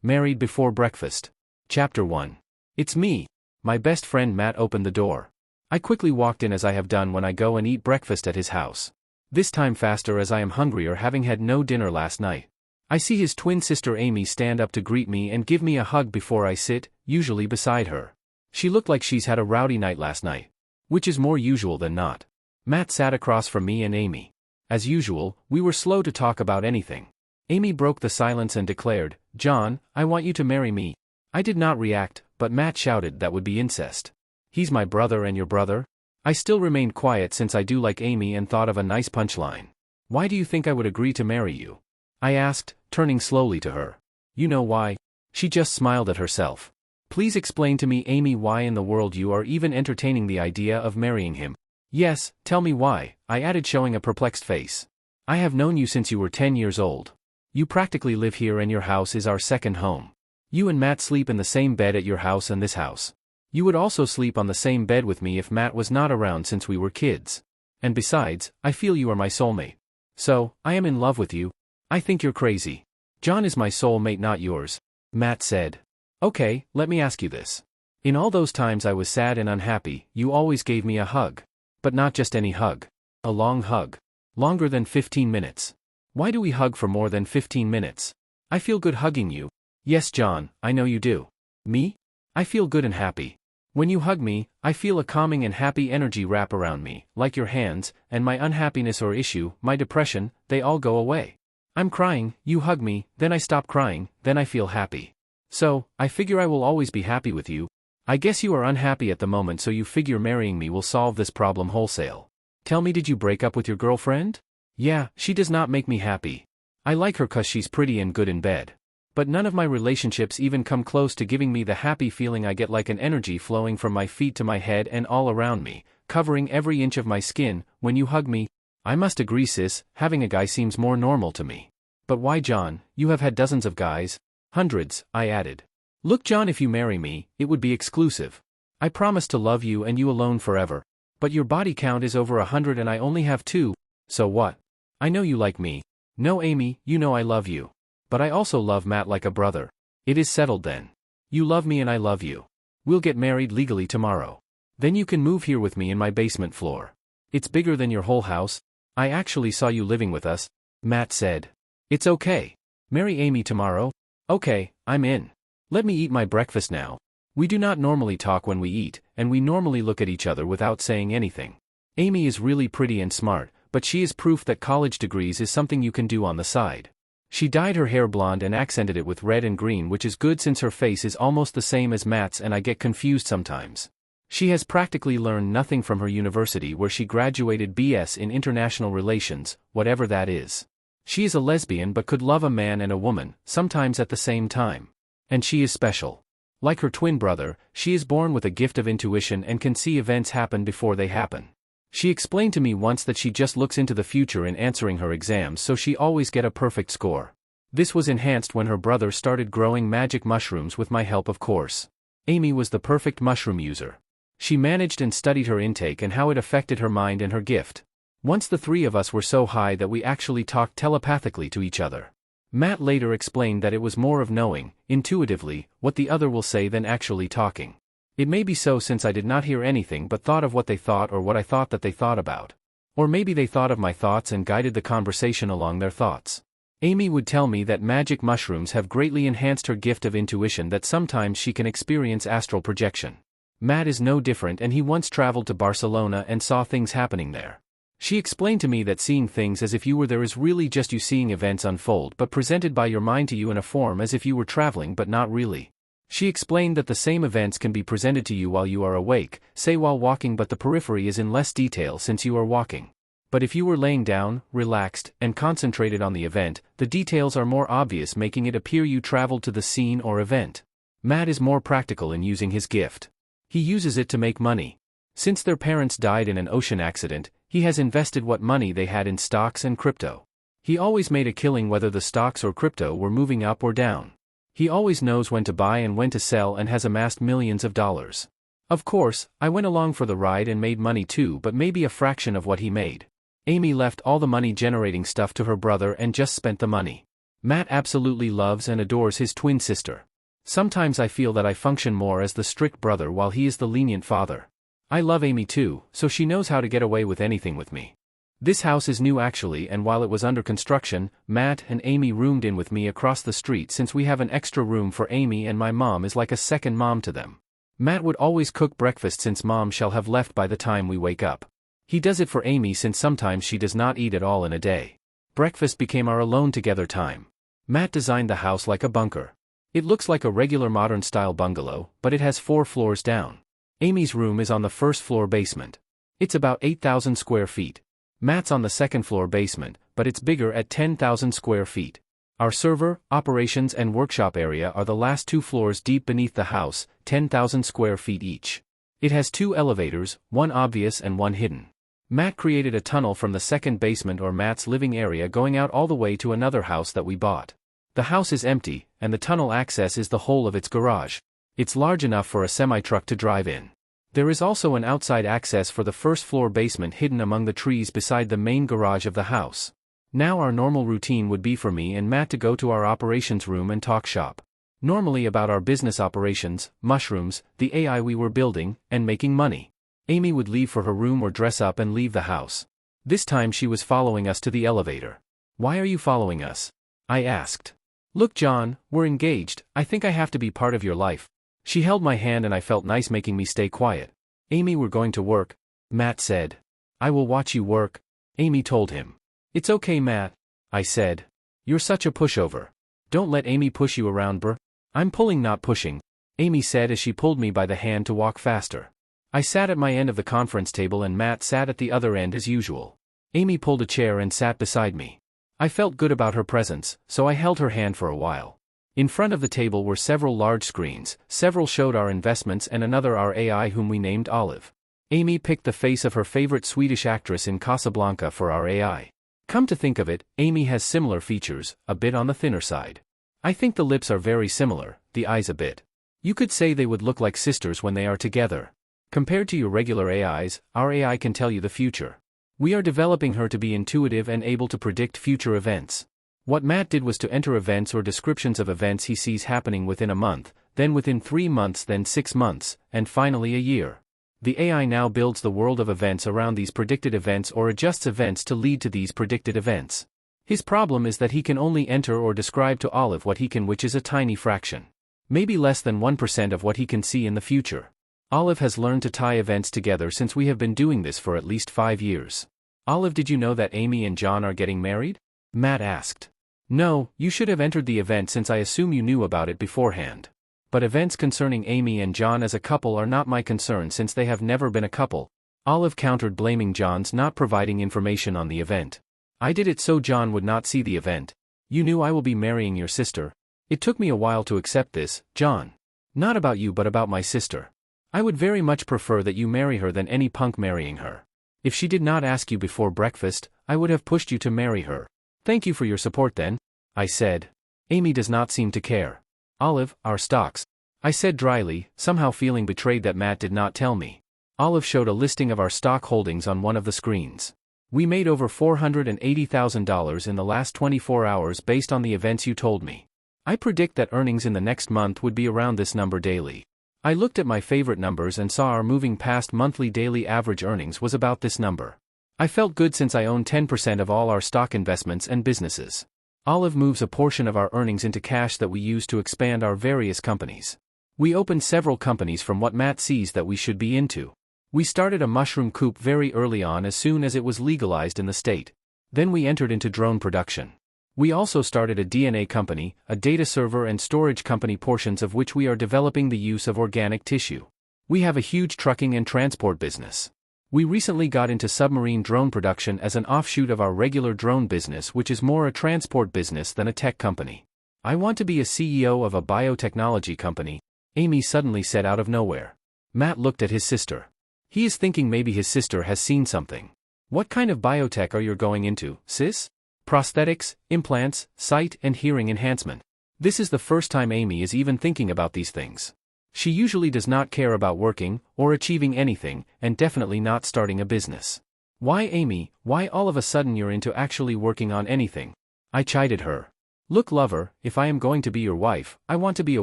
Married Before Breakfast. Chapter 1. It's me. My best friend Matt opened the door. I quickly walked in as I have done when I go and eat breakfast at his house. This time faster as I am hungrier, having had no dinner last night. I see his twin sister Amy stand up to greet me and give me a hug before I sit, usually beside her. She looked like she's had a rowdy night last night. Which is more usual than not. Matt sat across from me and Amy. As usual, we were slow to talk about anything. Amy broke the silence and declared, "John, I want you to marry me." I did not react, but Matt shouted that would be incest. "He's my brother and your brother?" I still remained quiet since I do like Amy and thought of a nice punchline. "Why do you think I would agree to marry you?" I asked, turning slowly to her. "You know why?" She just smiled at herself. "Please explain to me, Amy, why in the world you are even entertaining the idea of marrying him." "Yes, tell me why," I added, showing a perplexed face. "I have known you since you were 10 years old. You practically live here and your house is our second home. You and Matt sleep in the same bed at your house and this house. You would also sleep on the same bed with me if Matt was not around since we were kids. And besides, I feel you are my soulmate. So, I am in love with you." "I think you're crazy. John is my soulmate, not yours," Matt said. "Okay, let me ask you this. In all those times I was sad and unhappy, you always gave me a hug. But not just any hug. A long hug. Longer than 15 minutes. Why do we hug for more than 15 minutes? I feel good hugging you." "Yes, John, I know you do." "Me? I feel good and happy. When you hug me, I feel a calming and happy energy wrap around me, like your hands, and my unhappiness or issue, my depression, they all go away. I'm crying, you hug me, then I stop crying, then I feel happy. So, I figure I will always be happy with you. I guess you are unhappy at the moment, so you figure marrying me will solve this problem wholesale. Tell me, did you break up with your girlfriend?" "Yeah, she does not make me happy. I like her 'cause she's pretty and good in bed. But none of my relationships even come close to giving me the happy feeling I get, like an energy flowing from my feet to my head and all around me, covering every inch of my skin, when you hug me. I must agree, sis, having a guy seems more normal to me." "But why, John? You have had dozens of guys." "Hundreds," I added. "Look, John, if you marry me, it would be exclusive. I promise to love you and you alone forever. But your body count is over 100 and I only have 2, so what? I know you like me." "No, Amy, you know I love you. But I also love Matt like a brother." "It is settled then. You love me and I love you. We'll get married legally tomorrow. Then you can move here with me in my basement floor. It's bigger than your whole house. I actually saw you living with us," Matt said. "It's okay. Marry Amy tomorrow?" "Okay, I'm in. Let me eat my breakfast now." We do not normally talk when we eat, and we normally look at each other without saying anything. Amy is really pretty and smart, but she is proof that college degrees is something you can do on the side. She dyed her hair blonde and accented it with red and green, which is good since her face is almost the same as Matt's and I get confused sometimes. She has practically learned nothing from her university where she graduated BS in International Relations, whatever that is. She is a lesbian but could love a man and a woman, sometimes at the same time. And she is special. Like her twin brother, she is born with a gift of intuition and can see events happen before they happen. She explained to me once that she just looks into the future in answering her exams, so she always get a perfect score. This was enhanced when her brother started growing magic mushrooms with my help, of course. Amy was the perfect mushroom user. She managed and studied her intake and how it affected her mind and her gift. Once the three of us were so high that we actually talked telepathically to each other. Matt later explained that it was more of knowing, intuitively, what the other will say than actually talking. It may be so since I did not hear anything but thought of what they thought or what I thought that they thought about. Or maybe they thought of my thoughts and guided the conversation along their thoughts. Amy would tell me that magic mushrooms have greatly enhanced her gift of intuition, that sometimes she can experience astral projection. Matt is no different, and he once traveled to Barcelona and saw things happening there. She explained to me that seeing things as if you were there is really just you seeing events unfold but presented by your mind to you in a form as if you were traveling but not really. She explained that the same events can be presented to you while you are awake, say while walking, but the periphery is in less detail since you are walking. But if you were laying down, relaxed, and concentrated on the event, the details are more obvious, making it appear you traveled to the scene or event. Matt is more practical in using his gift. He uses it to make money. Since their parents died in an ocean accident, he has invested what money they had in stocks and crypto. He always made a killing whether the stocks or crypto were moving up or down. He always knows when to buy and when to sell and has amassed millions of dollars. Of course, I went along for the ride and made money too, but maybe a fraction of what he made. Amy left all the money generating stuff to her brother and just spent the money. Matt absolutely loves and adores his twin sister. Sometimes I feel that I function more as the strict brother while he is the lenient father. I love Amy too, so she knows how to get away with anything with me. This house is new actually, and while it was under construction, Matt and Amy roomed in with me across the street since we have an extra room for Amy and my mom is like a second mom to them. Matt would always cook breakfast since mom shall have left by the time we wake up. He does it for Amy since sometimes she does not eat at all in a day. Breakfast became our alone together time. Matt designed the house like a bunker. It looks like a regular modern-style bungalow, but it has 4 floors down. Amy's room is on the first floor basement. It's about 8,000 square feet. Matt's on the second floor basement, but it's bigger at 10,000 square feet. Our server, operations and workshop area are the last 2 floors deep beneath the house, 10,000 square feet each. It has 2 elevators, one obvious and one hidden. Matt created a tunnel from the second basement or Matt's living area going out all the way to another house that we bought. The house is empty, and the tunnel access is the whole of its garage. It's large enough for a semi-truck to drive in. There is also an outside access for the first floor basement hidden among the trees beside the main garage of the house. Now our normal routine would be for me and Matt to go to our operations room and talk shop. Normally about our business operations, mushrooms, the AI we were building, and making money. Amy would leave for her room or dress up and leave the house. This time she was following us to the elevator. "Why are you following us?" I asked. "Look John, we're engaged, I think I have to be part of your life." She held my hand and I felt nice making me stay quiet. "Amy, we're going to work," Matt said. "I will watch you work," Amy told him. "It's okay Matt," I said. "You're such a pushover. Don't let Amy push you around bruh." "I'm pulling not pushing," Amy said as she pulled me by the hand to walk faster. I sat at my end of the conference table and Matt sat at the other end as usual. Amy pulled a chair and sat beside me. I felt good about her presence, so I held her hand for a while. In front of the table were several large screens, several showed our investments and another our AI whom we named Olive. Amy picked the face of her favorite Swedish actress in Casablanca for our AI. Come to think of it, Amy has similar features, a bit on the thinner side. I think the lips are very similar, the eyes a bit. You could say they would look like sisters when they are together. Compared to your regular AIs, our AI can tell you the future. We are developing her to be intuitive and able to predict future events. What Matt did was to enter events or descriptions of events he sees happening within a month, then within 3 months, then 6 months, and finally a year. The AI now builds the world of events around these predicted events or adjusts events to lead to these predicted events. His problem is that he can only enter or describe to Olive what he can, which is a tiny fraction. Maybe less than 1% of what he can see in the future. Olive has learned to tie events together since we have been doing this for at least 5 years. "Olive, did you know that Amy and John are getting married?" Matt asked. "No, you should have entered the event since I assume you knew about it beforehand. But events concerning Amy and John as a couple are not my concern since they have never been a couple." Olive countered, blaming John's not providing information on the event. "I did it so John would not see the event. You knew I will be marrying your sister. It took me a while to accept this, John. Not about you but about my sister. I would very much prefer that you marry her than any punk marrying her. If she did not ask you before breakfast, I would have pushed you to marry her. Thank you for your support then," I said. "Amy does not seem to care." "Olive, our stocks," I said dryly, somehow feeling betrayed that Matt did not tell me. Olive showed a listing of our stock holdings on one of the screens. "We made over $480,000 in the last 24 hours based on the events you told me. I predict that earnings in the next month would be around this number daily." I looked at my favorite numbers and saw our moving past monthly daily average earnings was about this number. I felt good since I own 10% of all our stock investments and businesses. Olive moves a portion of our earnings into cash that we use to expand our various companies. We opened several companies from what Matt sees that we should be into. We started a mushroom coop very early on as soon as it was legalized in the state. Then we entered into drone production. We also started a DNA company, a data server and storage company, portions of which we are developing the use of organic tissue. We have a huge trucking and transport business. We recently got into submarine drone production as an offshoot of our regular drone business, which is more a transport business than a tech company. "I want to be a CEO of a biotechnology company," Amy suddenly said out of nowhere. Matt looked at his sister. He is thinking maybe his sister has seen something. "What kind of biotech are you going into, sis?" "Prosthetics, implants, sight and hearing enhancement." This is the first time Amy is even thinking about these things. She usually does not care about working, or achieving anything, and definitely not starting a business. "Why Amy, why all of a sudden you're into actually working on anything?" I chided her. Look, lover, if I am going to be your wife, I want to be a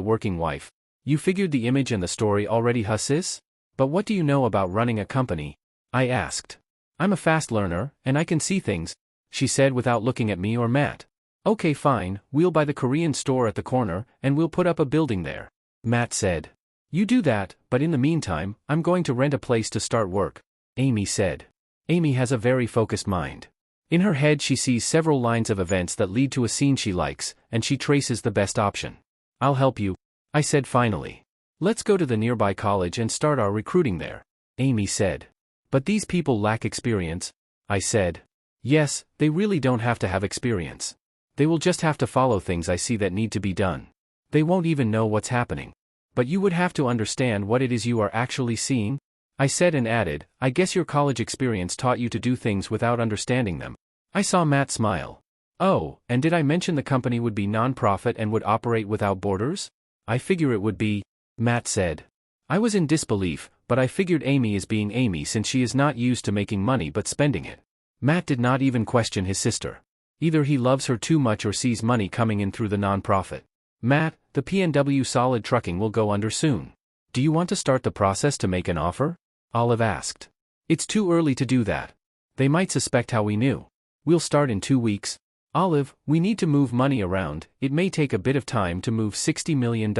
working wife. You figured the image and the story already, huh sis? But what do you know about running a company? I asked. I'm a fast learner, and I can see things, she said without looking at me or Matt. Okay, fine, we'll buy the Korean store at the corner, and we'll put up a building there. Matt said. You do that, but in the meantime, I'm going to rent a place to start work, Amy said. Amy has a very focused mind. In her head she sees several lines of events that lead to a scene she likes, and she traces the best option. I'll help you, I said finally. Let's go to the nearby college and start our recruiting there, Amy said. But these people lack experience, I said. Yes, they really don't have to have experience. They will just have to follow things I see that need to be done. They won't even know what's happening. But you would have to understand what it is you are actually seeing, I said and added, I guess your college experience taught you to do things without understanding them. I saw Matt smile. Oh, and did I mention the company would be non-profit and would operate without borders? I figure it would be, Matt said. I was in disbelief, but I figured Amy is being Amy since she is not used to making money but spending it. Matt did not even question his sister. Either he loves her too much or sees money coming in through the non-profit. Matt, the PNW Solid Trucking will go under soon. Do you want to start the process to make an offer? Olive asked. It's too early to do that. They might suspect how we knew. We'll start in 2 weeks. Olive, we need to move money around, it may take a bit of time to move $60 million.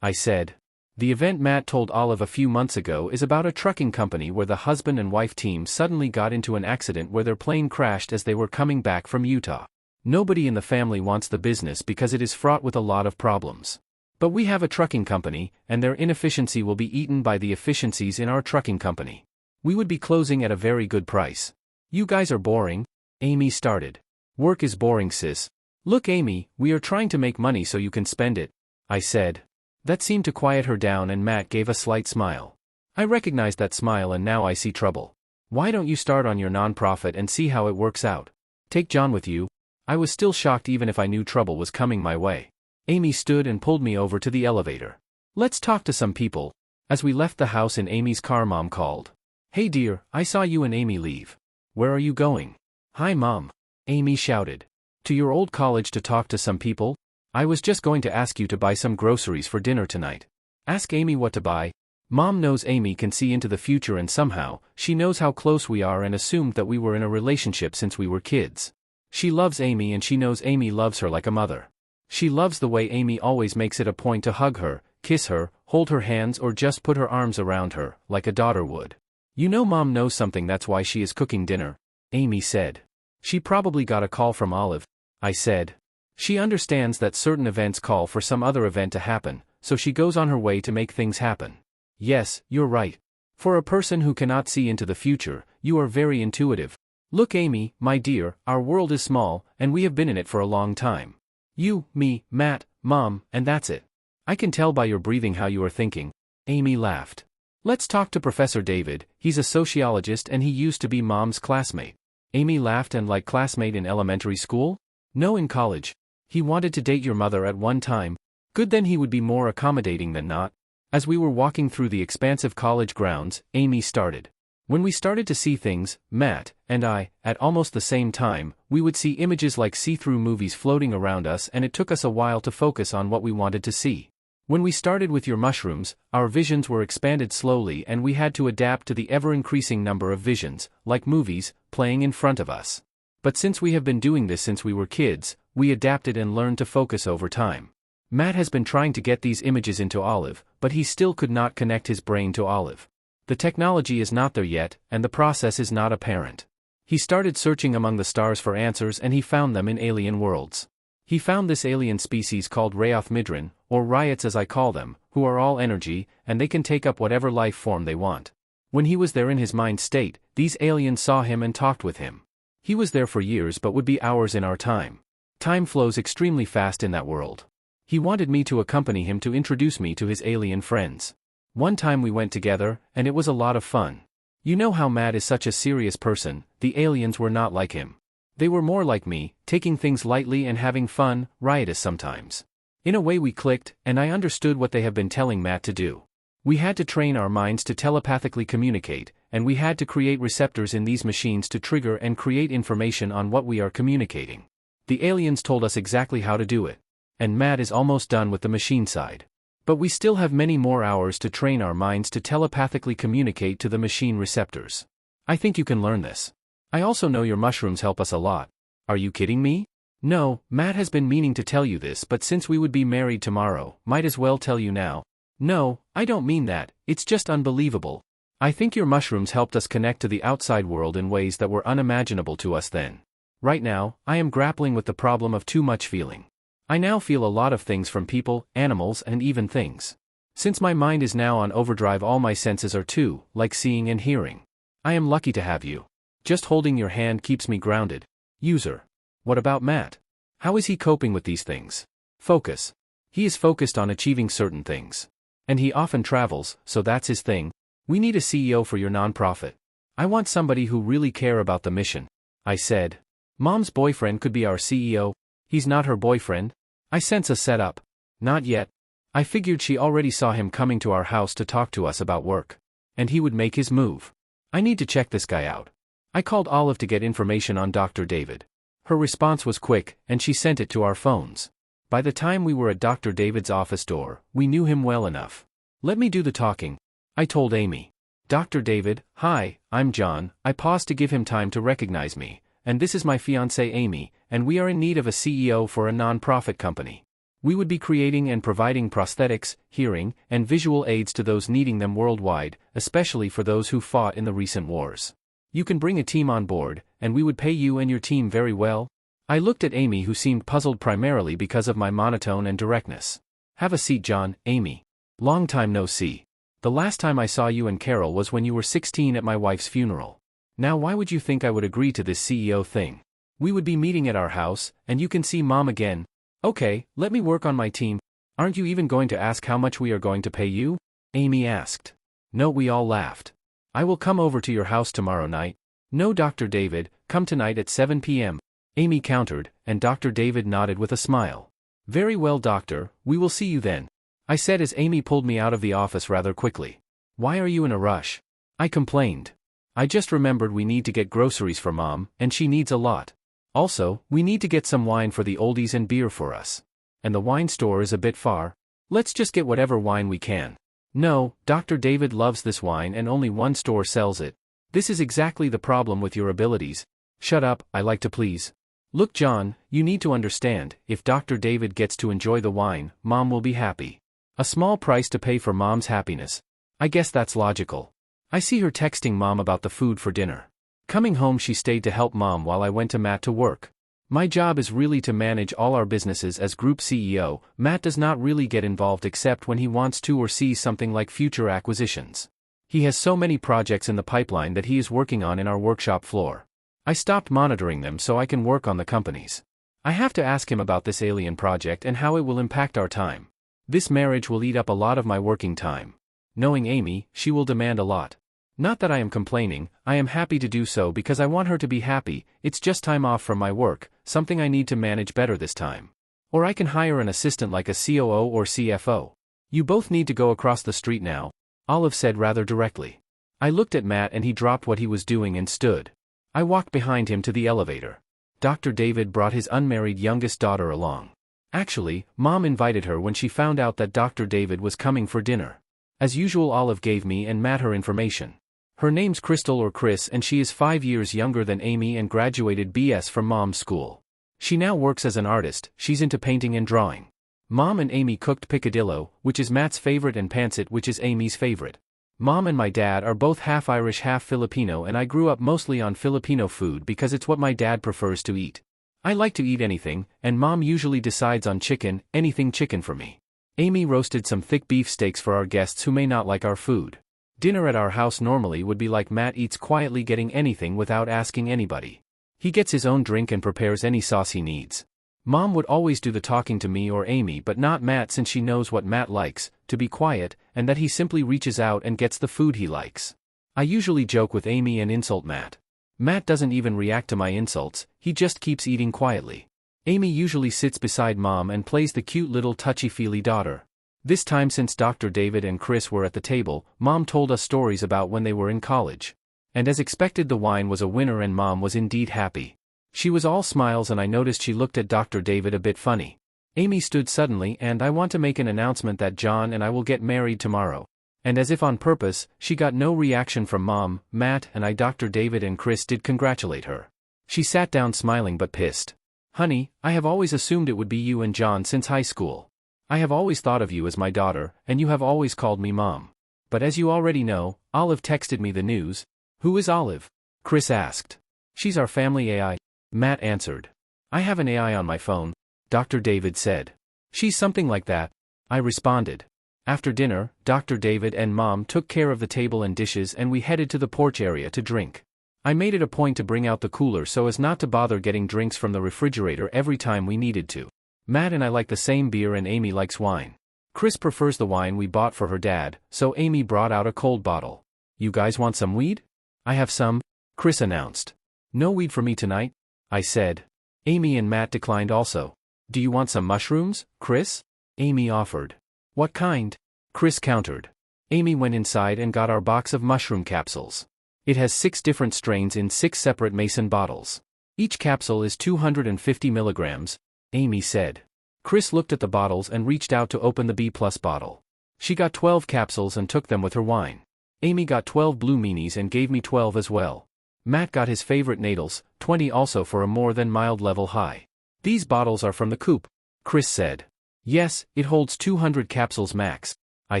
I said. The event Matt told Olive a few months ago is about a trucking company where the husband and wife team suddenly got into an accident where their plane crashed as they were coming back from Utah. Nobody in the family wants the business because it is fraught with a lot of problems. But we have a trucking company, and their inefficiency will be eaten by the efficiencies in our trucking company. We would be closing at a very good price. You guys are boring, Amy started. Work is boring, sis. Look, Amy, we are trying to make money so you can spend it, I said. That seemed to quiet her down and Matt gave a slight smile. I recognized that smile and now I see trouble. Why don't you start on your nonprofit and see how it works out? Take John with you. I was still shocked even if I knew trouble was coming my way. Amy stood and pulled me over to the elevator. Let's talk to some people. As we left the house in Amy's car, Mom called. Hey dear, I saw you and Amy leave. Where are you going? Hi Mom. Amy shouted. To your old college to talk to some people? I was just going to ask you to buy some groceries for dinner tonight. Ask Amy what to buy. Mom knows Amy can see into the future and somehow, she knows how close we are and assumed that we were in a relationship since we were kids. She loves Amy and she knows Amy loves her like a mother. She loves the way Amy always makes it a point to hug her, kiss her, hold her hands or just put her arms around her, like a daughter would. You know Mom knows something, that's why she is cooking dinner, Amy said. She probably got a call from Olive, I said. She understands that certain events call for some other event to happen, so she goes on her way to make things happen. Yes, you're right. For a person who cannot see into the future, you are very intuitive. Look Amy, my dear, our world is small, and we have been in it for a long time. You, me, Matt, Mom, and that's it. I can tell by your breathing how you are thinking. Amy laughed. Let's talk to Professor David, he's a sociologist and he used to be Mom's classmate. Amy laughed. And like classmate in elementary school? No, in college. He wanted to date your mother at one time. Good, then he would be more accommodating than not. As we were walking through the expansive college grounds, Amy started. When we started to see things, Matt and I, at almost the same time, we would see images like see-through movies floating around us and it took us a while to focus on what we wanted to see. When we started with your mushrooms, our visions were expanded slowly and we had to adapt to the ever-increasing number of visions, like movies, playing in front of us. But since we have been doing this since we were kids, we adapted and learned to focus over time. Matt has been trying to get these images into Olive, but he still could not connect his brain to Olive. The technology is not there yet, and the process is not apparent. He started searching among the stars for answers and he found them in alien worlds. He found this alien species called Rayoth Midran, or Riots as I call them, who are all energy, and they can take up whatever life form they want. When he was there in his mind state, these aliens saw him and talked with him. He was there for years but would be hours in our time. Time flows extremely fast in that world. He wanted me to accompany him to introduce me to his alien friends. One time we went together, and it was a lot of fun. You know how Matt is such a serious person, the aliens were not like him. They were more like me, taking things lightly and having fun, riotous sometimes. In a way we clicked, and I understood what they have been telling Matt to do. We had to train our minds to telepathically communicate, and we had to create receptors in these machines to trigger and create information on what we are communicating. The aliens told us exactly how to do it. And Matt is almost done with the machine side. But we still have many more hours to train our minds to telepathically communicate to the machine receptors. I think you can learn this. I also know your mushrooms help us a lot. Are you kidding me? No, Matt has been meaning to tell you this, but since we would be married tomorrow, might as well tell you now. No, I don't mean that, it's just unbelievable. I think your mushrooms helped us connect to the outside world in ways that were unimaginable to us then. Right now, I am grappling with the problem of too much feeling. I now feel a lot of things from people, animals, and even things. Since my mind is now on overdrive, all my senses are too, like seeing and hearing. I am lucky to have you. Just holding your hand keeps me grounded. User. What about Matt? How is he coping with these things? Focus. He is focused on achieving certain things. And he often travels, so that's his thing. We need a CEO for your nonprofit. I want somebody who really care about the mission. I said. Mom's boyfriend could be our CEO. He's not her boyfriend. I sense a setup. Not yet. I figured she already saw him coming to our house to talk to us about work. And he would make his move. I need to check this guy out. I called Olive to get information on Dr. David. Her response was quick, and she sent it to our phones. By the time we were at Dr. David's office door, we knew him well enough. Let me do the talking. I told Amy. Dr. David, hi, I'm John. I paused to give him time to recognize me. And this is my fiancée Amy, and we are in need of a CEO for a non-profit company. We would be creating and providing prosthetics, hearing, and visual aids to those needing them worldwide, especially for those who fought in the recent wars. You can bring a team on board, and we would pay you and your team very well. I looked at Amy, who seemed puzzled primarily because of my monotone and directness. Have a seat, John. Amy. Long time no see. The last time I saw you and Carol was when you were 16 at my wife's funeral. Now why would you think I would agree to this CEO thing? We would be meeting at our house, and you can see Mom again. Okay, let me work on my team. Aren't you even going to ask how much we are going to pay you? Amy asked. No, we all laughed. I will come over to your house tomorrow night. No, Dr. David, come tonight at 7 p.m. Amy countered, and Dr. David nodded with a smile. Very well, doctor, we will see you then. I said as Amy pulled me out of the office rather quickly. Why are you in a rush? I complained. I just remembered we need to get groceries for Mom, and she needs a lot. Also, we need to get some wine for the oldies and beer for us. And the wine store is a bit far. Let's just get whatever wine we can. No, Dr. David loves this wine and only one store sells it. This is exactly the problem with your abilities. Shut up, I like to please. Look, John, you need to understand, if Dr. David gets to enjoy the wine, Mom will be happy. A small price to pay for Mom's happiness. I guess that's logical. I see her texting Mom about the food for dinner. Coming home, she stayed to help Mom while I went to Matt to work. My job is really to manage all our businesses as group CEO. Matt does not really get involved except when he wants to or sees something like future acquisitions. He has so many projects in the pipeline that he is working on in our workshop floor. I stopped monitoring them so I can work on the companies. I have to ask him about this alien project and how it will impact our time. This marriage will eat up a lot of my working time. Knowing Amy, she will demand a lot. Not that I am complaining, I am happy to do so because I want her to be happy. It's just time off from my work, something I need to manage better this time. Or I can hire an assistant like a COO or CFO. You both need to go across the street now, Olive said rather directly. I looked at Matt and he dropped what he was doing and stood. I walked behind him to the elevator. Dr. David brought his unmarried youngest daughter along. Actually, Mom invited her when she found out that Dr. David was coming for dinner. As usual, Olive gave me and Matt her information. Her name's Crystal or Chris and she is 5 years younger than Amy and graduated BS from Mom's school. She now works as an artist, she's into painting and drawing. Mom and Amy cooked picadillo, which is Matt's favorite, and pancit, which is Amy's favorite. Mom and my dad are both half Irish, half Filipino, and I grew up mostly on Filipino food because it's what my dad prefers to eat. I like to eat anything, and Mom usually decides on chicken, anything chicken for me. Amy roasted some thick beef steaks for our guests who may not like our food. Dinner at our house normally would be like Matt eats quietly, getting anything without asking anybody. He gets his own drink and prepares any sauce he needs. Mom would always do the talking to me or Amy, but not Matt, since she knows what Matt likes, to be quiet, and that he simply reaches out and gets the food he likes. I usually joke with Amy and insult Matt. Matt doesn't even react to my insults, he just keeps eating quietly. Amy usually sits beside Mom and plays the cute little touchy-feely daughter. This time, since Dr. David and Chris were at the table, Mom told us stories about when they were in college. And as expected, the wine was a winner and Mom was indeed happy. She was all smiles and I noticed she looked at Dr. David a bit funny. Amy stood suddenly and I want to make an announcement that John and I will get married tomorrow. And as if on purpose, she got no reaction from Mom, Matt and I. Dr. David and Chris did congratulate her. She sat down smiling but pissed. Honey, I have always assumed it would be you and John since high school. I have always thought of you as my daughter, and you have always called me Mom. But as you already know, Olive texted me the news. Who is Olive? Chris asked. She's our family AI. Matt answered. I have an AI on my phone, Dr. David said. She's something like that, I responded. After dinner, Dr. David and Mom took care of the table and dishes and we headed to the porch area to drink. I made it a point to bring out the cooler so as not to bother getting drinks from the refrigerator every time we needed to. Matt and I like the same beer and Amy likes wine. Chris prefers the wine we bought for her dad, so Amy brought out a cold bottle. You guys want some weed? I have some, Chris announced. No weed for me tonight, I said. Amy and Matt declined also. Do you want some mushrooms, Chris? Amy offered. What kind? Chris countered. Amy went inside and got our box of mushroom capsules. It has 6 different strains in 6 separate mason bottles. Each capsule is 250 milligrams, Amy said. Chris looked at the bottles and reached out to open the B+ bottle. She got 12 capsules and took them with her wine. Amy got 12 blue meanies and gave me 12 as well. Matt got his favorite nadals, 20 also for a more than mild level high. These bottles are from the coop, Chris said. Yes, it holds 200 capsules max, I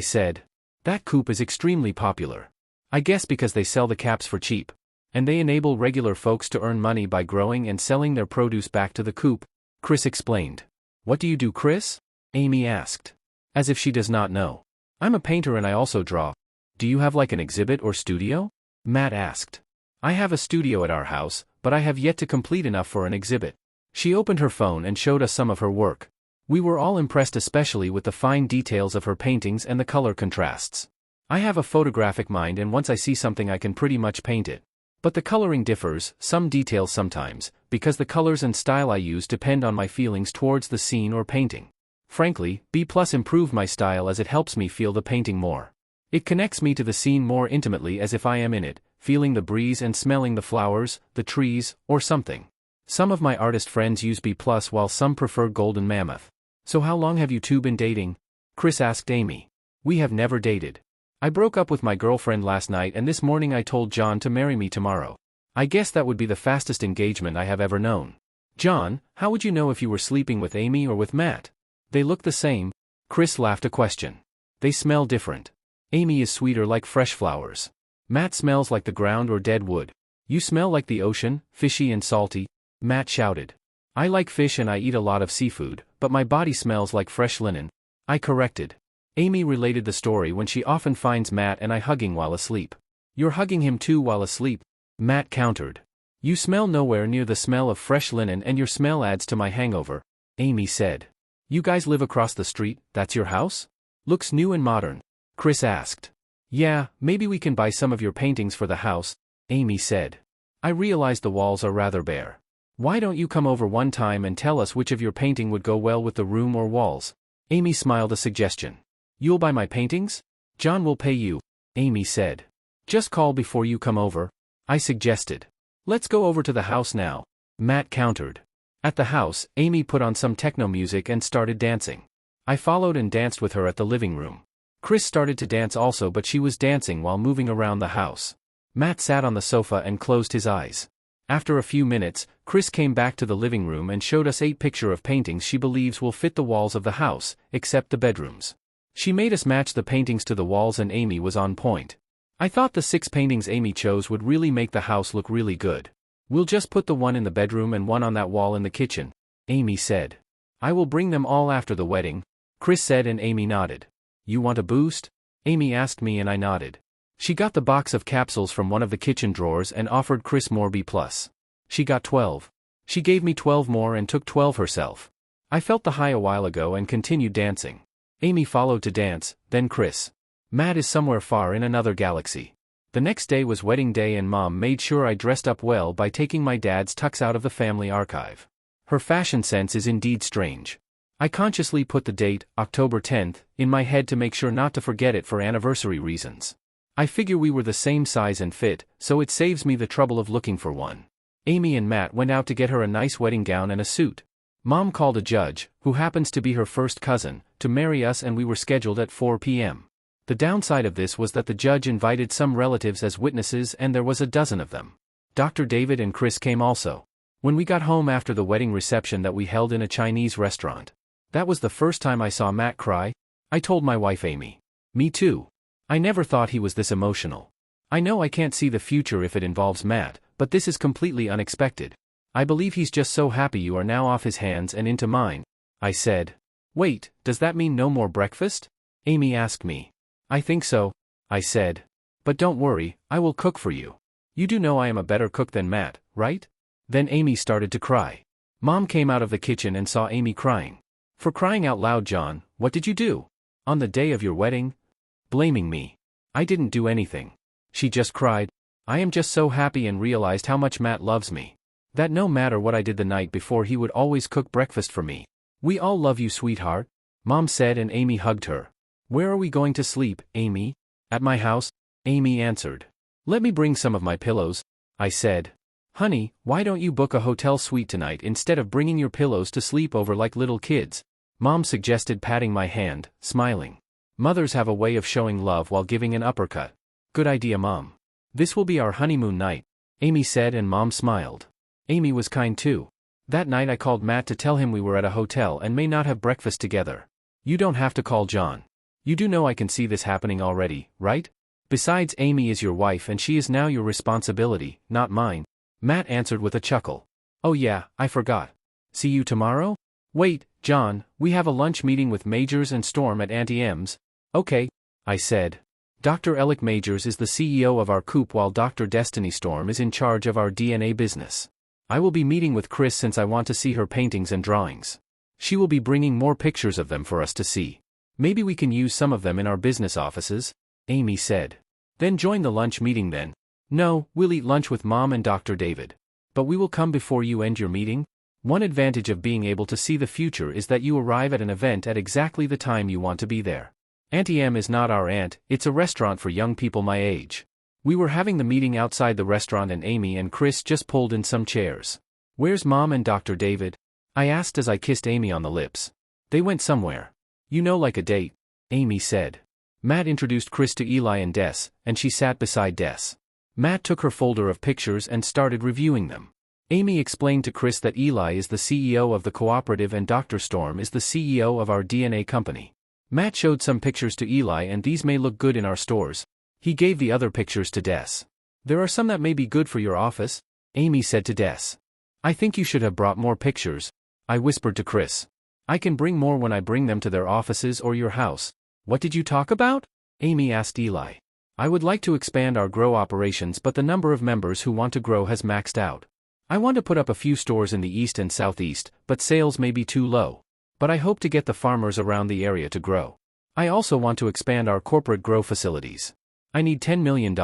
said. That coop is extremely popular. I guess because they sell the caps for cheap. And they enable regular folks to earn money by growing and selling their produce back to the coop, Chris explained. What do you do, Chris? Amy asked. As if she does not know. I'm a painter and I also draw. Do you have like an exhibit or studio? Matt asked. I have a studio at our house, but I have yet to complete enough for an exhibit. She opened her phone and showed us some of her work. We were all impressed especially with the fine details of her paintings and the color contrasts. I have a photographic mind and once I see something I can pretty much paint it. But the coloring differs, some details sometimes, because the colors and style I use depend on my feelings towards the scene or painting. Frankly, B+ improved my style as it helps me feel the painting more. It connects me to the scene more intimately as if I am in it, feeling the breeze and smelling the flowers, the trees, or something. Some of my artist friends use B+ while some prefer Golden Mammoth. So how long have you two been dating? Chris asked Amy. We have never dated. I broke up with my girlfriend last night and this morning I told John to marry me tomorrow. I guess that would be the fastest engagement I have ever known. John, how would you know if you were sleeping with Amy or with Matt? They look the same. Chris laughed a question. They smell different. Amy is sweeter like fresh flowers. Matt smells like the ground or dead wood. You smell like the ocean, fishy and salty, Matt shouted. I like fish and I eat a lot of seafood, but my body smells like fresh linen, I corrected. Amy related the story when she often finds Matt and I hugging while asleep. You're hugging him too while asleep, Matt countered. You smell nowhere near the smell of fresh linen and your smell adds to my hangover, Amy said. You guys live across the street, that's your house? Looks new and modern, Chris asked. Yeah, maybe we can buy some of your paintings for the house, Amy said. I realized the walls are rather bare. Why don't you come over one time and tell us which of your painting would go well with the room or walls? Amy smiled a suggestion. You'll buy my paintings? John will pay you, Amy said. Just call before you come over, I suggested. Let's go over to the house now, Matt countered. At the house, Amy put on some techno music and started dancing. I followed and danced with her at the living room. Chris started to dance also but she was dancing while moving around the house. Matt sat on the sofa and closed his eyes. After a few minutes, Chris came back to the living room and showed us 8 pictures of paintings she believes will fit the walls of the house, except the bedrooms. She made us match the paintings to the walls and Amy was on point. I thought the 6 paintings Amy chose would really make the house look really good. We'll just put the one in the bedroom and one on that wall in the kitchen, Amy said. I will bring them all after the wedding, Chris said and Amy nodded. You want a boost? Amy asked me and I nodded. She got the box of capsules from one of the kitchen drawers and offered Chris more B+. She got 12. She gave me 12 more and took 12 herself. I felt the high a while ago and continued dancing. Amy followed to dance, then Chris. Matt is somewhere far in another galaxy. The next day was wedding day and Mom made sure I dressed up well by taking my dad's tux out of the family archive. Her fashion sense is indeed strange. I consciously put the date, October 10th, in my head to make sure not to forget it for anniversary reasons. I figure we were the same size and fit, so it saves me the trouble of looking for one. Amy and Matt went out to get her a nice wedding gown and a suit. Mom called a judge, who happens to be her first cousin, to marry us, and we were scheduled at 4 p.m. The downside of this was that the judge invited some relatives as witnesses, and there was a dozen of them. Dr. David and Chris came also. When we got home after the wedding reception that we held in a Chinese restaurant, that was the first time I saw Matt cry. I told my wife Amy. Me too. I never thought he was this emotional. I know I can't see the future if it involves Matt, but this is completely unexpected. I believe he's just so happy you are now off his hands and into mine. I said. Wait, does that mean no more breakfast? Amy asked me. I think so, I said. But don't worry, I will cook for you. You do know I am a better cook than Matt, right? Then Amy started to cry. Mom came out of the kitchen and saw Amy crying. For crying out loud, John, what did you do? On the day of your wedding? Blaming me. I didn't do anything. She just cried. I am just so happy and realized how much Matt loves me. That no matter what I did the night before, he would always cook breakfast for me. We all love you, sweetheart, Mom said, and Amy hugged her. Where are we going to sleep, Amy? At my house, Amy answered. Let me bring some of my pillows, I said. Honey, why don't you book a hotel suite tonight instead of bringing your pillows to sleep over like little kids? Mom suggested, patting my hand, smiling. Mothers have a way of showing love while giving an uppercut. Good idea, Mom. This will be our honeymoon night, Amy said, and Mom smiled. Amy was kind too. That night I called Matt to tell him we were at a hotel and may not have breakfast together. You don't have to call John. You do know I can see this happening already, right? Besides, Amy is your wife and she is now your responsibility, not mine. Matt answered with a chuckle. Oh yeah, I forgot. See you tomorrow? Wait, John, we have a lunch meeting with Majors and Storm at Auntie M's. Okay, I said. Dr. Alec Majors is the CEO of our coop while Dr. Destiny Storm is in charge of our DNA business. I will be meeting with Chris since I want to see her paintings and drawings. She will be bringing more pictures of them for us to see. Maybe we can use some of them in our business offices, Amy said. Then join the lunch meeting then. No, we'll eat lunch with Mom and Dr. David. But we will come before you end your meeting. One advantage of being able to see the future is that you arrive at an event at exactly the time you want to be there. Auntie M is not our aunt, it's a restaurant for young people my age. We were having the meeting outside the restaurant and Amy and Chris just pulled in some chairs. Where's Mom and Dr. David? I asked as I kissed Amy on the lips. They went somewhere. You know, like a date, Amy said. Matt introduced Chris to Eli and Des, and she sat beside Des. Matt took her folder of pictures and started reviewing them. Amy explained to Chris that Eli is the CEO of the cooperative and Dr. Storm is the CEO of our DNA company. Matt showed some pictures to Eli, and these may look good in our stores. He gave the other pictures to Des. There are some that may be good for your office, Amy said to Des. I think you should have brought more pictures, I whispered to Chris. I can bring more when I bring them to their offices or your house. What did you talk about? Amy asked Eli. I would like to expand our grow operations, but the number of members who want to grow has maxed out. I want to put up a few stores in the east and southeast, but sales may be too low. But I hope to get the farmers around the area to grow. I also want to expand our corporate grow facilities. I need $10 million.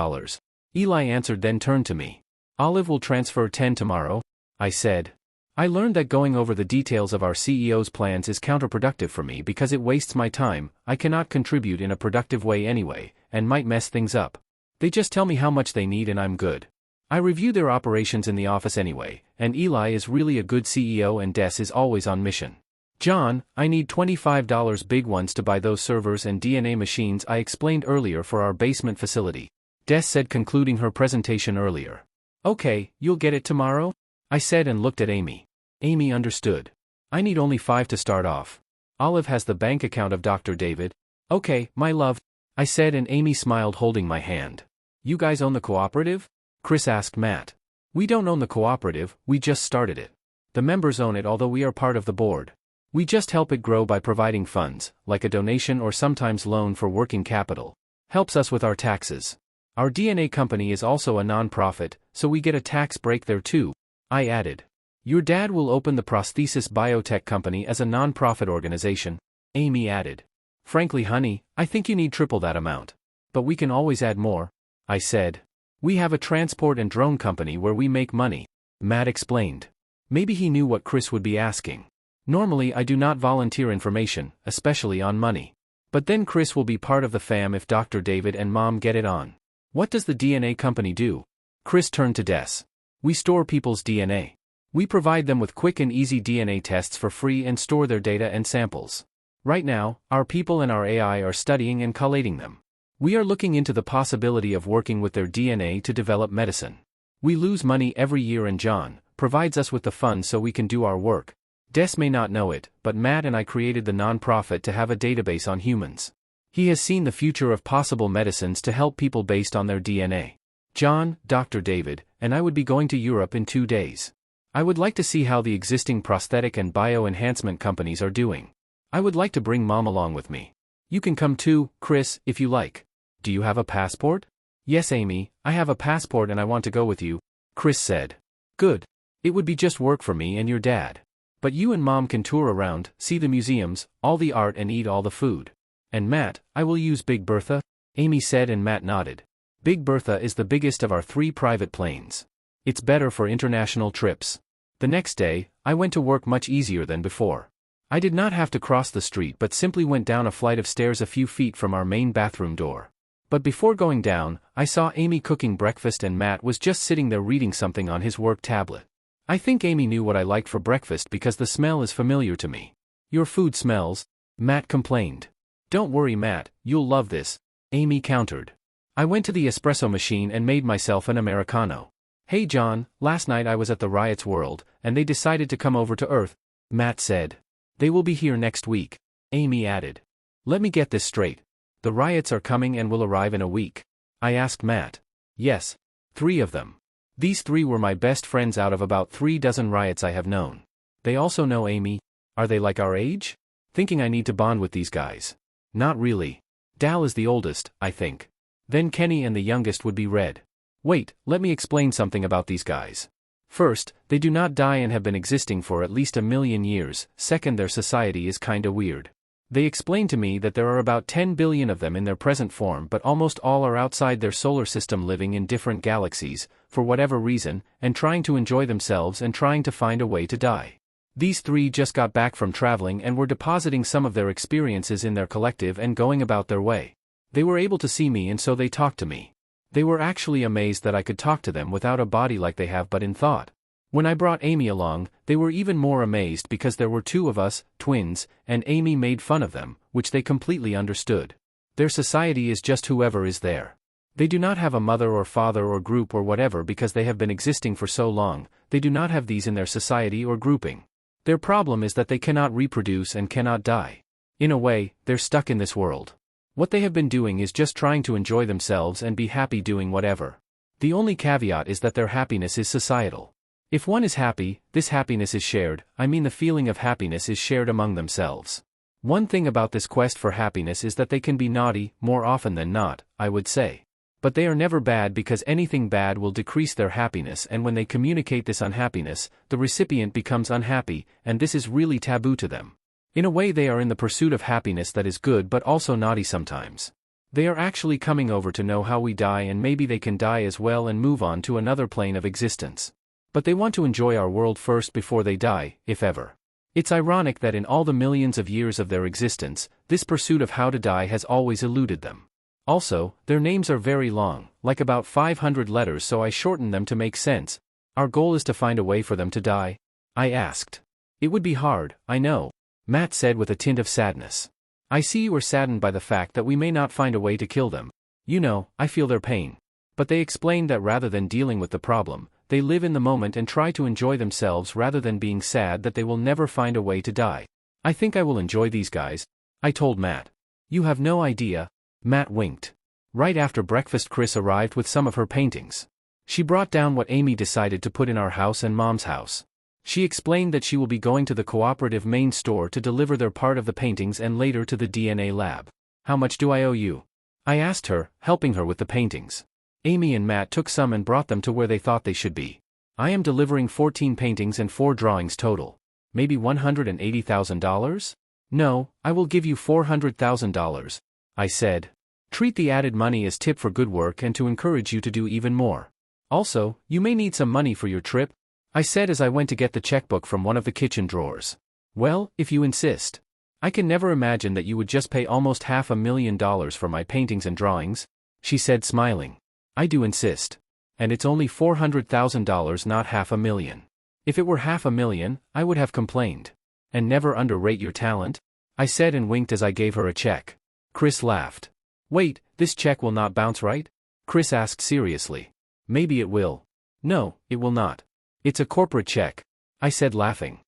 Eli answered, then turned to me. Olive will transfer 10 tomorrow, I said. I learned that going over the details of our CEO's plans is counterproductive for me because it wastes my time. I cannot contribute in a productive way anyway, and might mess things up. They just tell me how much they need and I'm good. I review their operations in the office anyway, and Eli is really a good CEO and Des is always on mission. John, I need $25 big ones to buy those servers and DNA machines I explained earlier for our basement facility, Des said, concluding her presentation earlier. Okay, you'll get it tomorrow? I said and looked at Amy. Amy understood. I need only 5 to start off. Olive has the bank account of Dr. David. Okay, my love, I said, and Amy smiled, holding my hand. You guys own the cooperative? Chris asked Matt. We don't own the cooperative, we just started it. The members own it, although we are part of the board. We just help it grow by providing funds, like a donation or sometimes loan for working capital. Helps us with our taxes. Our DNA company is also a non-profit, so we get a tax break there too, I added. Your dad will open the Prosthesis Biotech Company as a non-profit organization, Amy added. Frankly, honey, I think you need triple that amount. But we can always add more, I said. We have a transport and drone company where we make money, Matt explained. Maybe he knew what Chris would be asking. Normally I do not volunteer information, especially on money. But then Chris will be part of the fam if Dr. David and Mom get it on. What does the DNA company do? Chris turned to Des. We store people's DNA. We provide them with quick and easy DNA tests for free and store their data and samples. Right now, our people and our AI are studying and collating them. We are looking into the possibility of working with their DNA to develop medicine. We lose money every year and John provides us with the funds so we can do our work. Des may not know it, but Matt and I created the non-profit to have a database on humans. He has seen the future of possible medicines to help people based on their DNA. John, Dr. David, and I would be going to Europe in 2 days. I would like to see how the existing prosthetic and bio-enhancement companies are doing. I would like to bring Mom along with me. You can come too, Chris, if you like. Do you have a passport? Yes, Amy, I have a passport and I want to go with you, Chris said. Good. It would be just work for me and your dad. But you and Mom can tour around, see the museums, all the art and eat all the food. And Matt, I will use Big Bertha, Amy said and Matt nodded. Big Bertha is the biggest of our 3 private planes. It's better for international trips. The next day, I went to work much easier than before. I did not have to cross the street but simply went down a flight of stairs a few feet from our main bathroom door. But before going down, I saw Amy cooking breakfast and Matt was just sitting there reading something on his work tablet. I think Amy knew what I liked for breakfast because the smell is familiar to me. Your food smells, Matt complained. Don't worry Matt, you'll love this, Amy countered. I went to the espresso machine and made myself an Americano. Hey John, last night I was at the Riots World, and they decided to come over to Earth, Matt said. They will be here next week, Amy added. Let me get this straight. The riots are coming and will arrive in a week. I asked Matt. Yes, 3 of them. These 3 were my best friends out of about 3 dozen riots I have known. They also know Amy. Are they like our age? Thinking I need to bond with these guys. Not really. Dal is the oldest, I think. Then Kenny and the youngest would be Red. Wait, let me explain something about these guys. First, they do not die and have been existing for at least 1 million years. Second, their society is kinda weird. They explained to me that there are about 10 billion of them in their present form but almost all are outside their solar system living in different galaxies, for whatever reason, and trying to enjoy themselves and trying to find a way to die. These 3 just got back from traveling and were depositing some of their experiences in their collective and going about their way. They were able to see me and so they talked to me. They were actually amazed that I could talk to them without a body like they have but in thought. When I brought Amy along, they were even more amazed because there were 2 of us, twins, and Amy made fun of them, which they completely understood. Their society is just whoever is there. They do not have a mother or father or group or whatever because they have been existing for so long. They do not have these in their society or grouping. Their problem is that they cannot reproduce and cannot die. In a way, they're stuck in this world. What they have been doing is just trying to enjoy themselves and be happy doing whatever. The only caveat is that their happiness is societal. If one is happy, this happiness is shared. I mean the feeling of happiness is shared among themselves. One thing about this quest for happiness is that they can be naughty, more often than not, I would say. But they are never bad because anything bad will decrease their happiness and when they communicate this unhappiness, the recipient becomes unhappy, and this is really taboo to them. In a way they are in the pursuit of happiness that is good but also naughty sometimes. They are actually coming over to know how we die and maybe they can die as well and move on to another plane of existence. But they want to enjoy our world first before they die, if ever. It's ironic that in all the millions of years of their existence, this pursuit of how to die has always eluded them. Also, their names are very long, like about 500 letters so I shortened them to make sense. Our goal is to find a way for them to die? I asked. It would be hard, I know, Matt said with a tint of sadness. I see you are saddened by the fact that we may not find a way to kill them. You know, I feel their pain. But they explained that rather than dealing with the problem, they live in the moment and try to enjoy themselves rather than being sad that they will never find a way to die. I think I will enjoy these guys, I told Matt. You have no idea, Matt winked. Right after breakfast Chris arrived with some of her paintings. She brought down what Amy decided to put in our house and Mom's house. She explained that she will be going to the cooperative main store to deliver their part of the paintings and later to the DNA lab. How much do I owe you? I asked her, helping her with the paintings. Amy and Matt took some and brought them to where they thought they should be. I am delivering 14 paintings and 4 drawings total. Maybe $180,000? No, I will give you $400,000, I said. Treat the added money as tip for good work and to encourage you to do even more. Also, you may need some money for your trip, I said as I went to get the checkbook from one of the kitchen drawers. Well, if you insist. I can never imagine that you would just pay almost $500,000 for my paintings and drawings, she said smiling. I do insist. And it's only $400,000, not $500,000. If it were $500,000, I would have complained. And never underrate your talent? I said and winked as I gave her a check. Chris laughed. Wait, this check will not bounce, right? Chris asked seriously. Maybe it will. No, it will not. It's a corporate check. I said laughing.